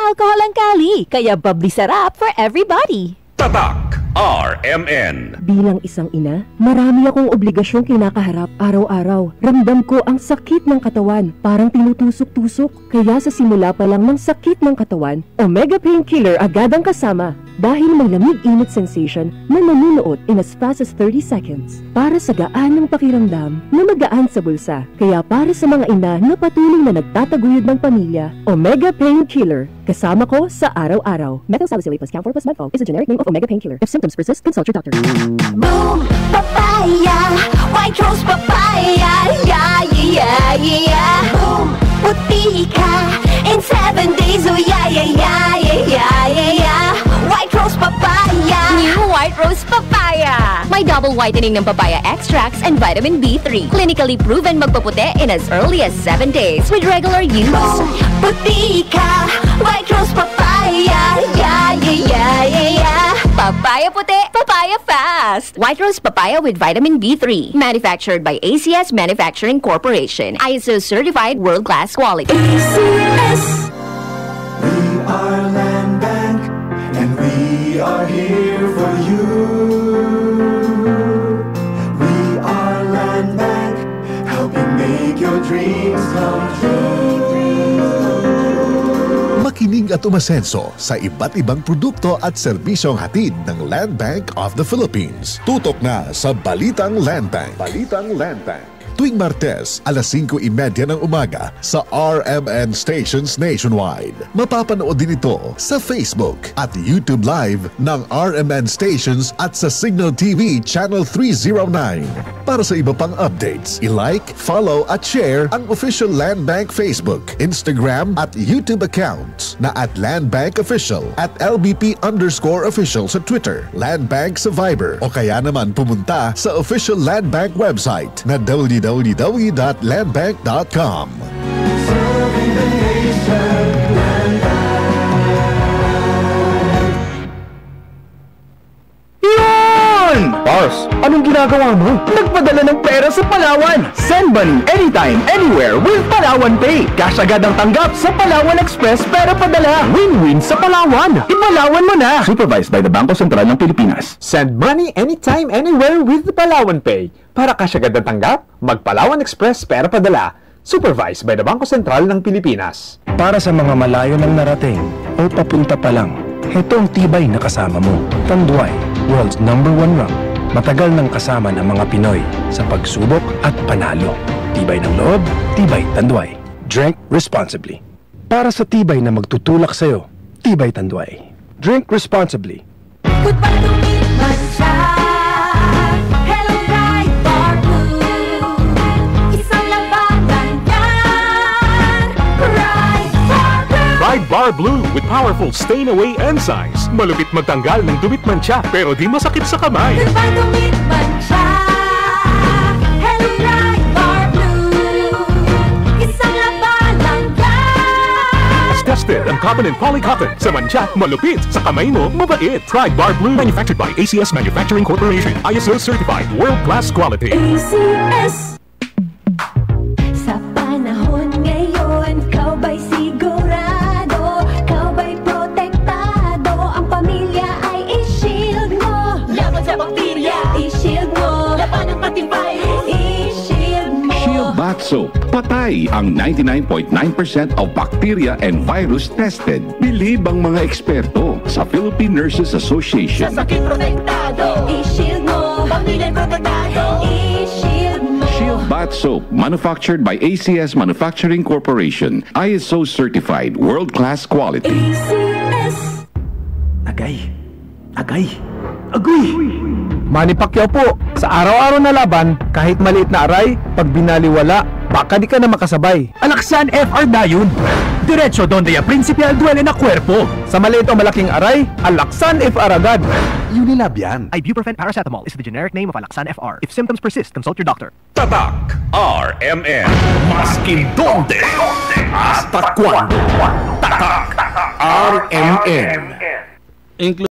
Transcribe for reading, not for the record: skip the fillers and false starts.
alcohol ang kali, kaya bubbly sarap for everybody. Tatak RMN. Bilang isang ina, marami akong obligasyong kinakaharap araw-araw. Ramdam ko ang sakit ng katawan, parang tinutusok-tusok. Kaya sa simula pa lang ng sakit ng katawan, Omega Painkiller agad ang kasama. Dahil may lamig-init sensation na nanunuot in as fast as 30 seconds. Para sa gaan ng pakiramdam na magaan sa bulsa. Kaya para sa mga ina na patuloy na nagtataguyod ng pamilya, Omega Painkiller. Kasama ko sa araw-araw. Methoxyl plus Camphor plus Medfol is a generic name of Omega Painkiller. If symptoms persist, consult your doctor. Boom! Papaya! White rose papaya! Yeah, yeah, yeah! Boom! Puti ka! In 7 days, oh yeah, yeah, yeah, yeah, yeah, yeah! White rose papaya! New White Rose Papaya! May double whitening ng papaya extracts and vitamin B3. Clinically proven magpaputi in as early as 7 days with regular use. Boom! Puti ka! White rose papaya! Yeah, yeah, yeah, yeah, yeah! Papaya puti, papaya fast! White Rose Papaya with vitamin B3. Manufactured by ACS Manufacturing Corporation. ISO certified world-class quality. ACS! We are Land Bank, and we are here for you. We are Land Bank, helping make your dreams come true. Makinig at umasenso sa iba't ibang produkto at serbisyong hatid ng Land Bank of the Philippines. Tutok na sa Balitang Land Bank. Balitang Land Bank. Tuwing Martes, alas 5:30 ng umaga sa RMN stations nationwide. Mapapanood din ito sa Facebook at YouTube Live ng RMN stations at sa Signal TV Channel 309. Para sa iba pang updates, i-like, follow at share ang official Land Bank Facebook, Instagram at YouTube accounts na at Land Bank Official at LBP_official sa Twitter, Land Bank sa Viber o kaya naman pumunta sa official Land Bank website na www.landbank.com. Serving the nation, Land Yun! Boss, anong ginagawa mo? Nagpadala ng pera sa Palawan. Send money anytime, anywhere with Palawan Pay. Cash agad ang tanggap sa Palawan Express pero padala. Win-win sa Palawan. Ipalawan mo na. Supervised by the Bangko Sentral ng Pilipinas. Send money anytime, anywhere with Palawan Pay. Para cash agad ang tanggap, mag-Palawan Express pero padala. Supervised by the Bangko Sentral ng Pilipinas. Para sa mga malayo ng narating o papunta pa lang, heto ang tibay na kasama mo. Tanduay, world's #1 rank. Matagal nang kasama ng mga Pinoy sa pagsubok at panalo. Tibay ng loob, tibay Tanduay. Drink responsibly. Para sa tibay na magtutulak sa'yo, tibay Tanduay. Drink responsibly. Goodbye to me, Mancha. Hello, Ride Bar Blue. Isang labanan yan. Ride Bar Blue. Ride Bar Blue with powerful stain-away enzymes. Malupit magtanggal ng dumit mancha pero di masakit sa kamay. Goodbye to me, Mancha. Hello, Ride Bar Blue. Isang labanan yan. As tested ang cotton and polycotton. Sa mancha, malupit. Sa kamay mo, mabait. Ride Bar Blue. Manufactured by ACS Manufacturing Corporation. ISO certified world-class quality. ACS. Sa panahon ngayon, kau ba'y sigurado? Kau ba'y protektado? Ang pamilya ay i-shield mo. Laban sa bakterya, i-shield mo. Laban ng pating virus, i-shield mo. Shield Bath Soap. Patay ang 99.9% of bacteria and virus tested. Bilib ang mga eksperto sa Philippine Nurses Sa Association. sakit protektado, i-shield mo. Pamilya protektado, i-shield mo. Shield Bath Soap, manufactured by ACS Manufacturing Corporation. ISO certified, world-class quality. ACS. Agay. Agay. Agoy! Manny Pacquiao po, sa araw-araw na laban, kahit maliit na aray, pag binaliwala, baka di ka na makasabay. Alaksan FR Dayon. Diretso donde ya principal duele na cuerpo. Sa maliit o malaking aray, Alaksan FR agad. Unilab yan. Ibuprofen paracetamol is the generic name of Alaksan FR. If symptoms persist, consult your doctor. Tatak RMN. Maskin donde, hasta cuando. Tatak RMN.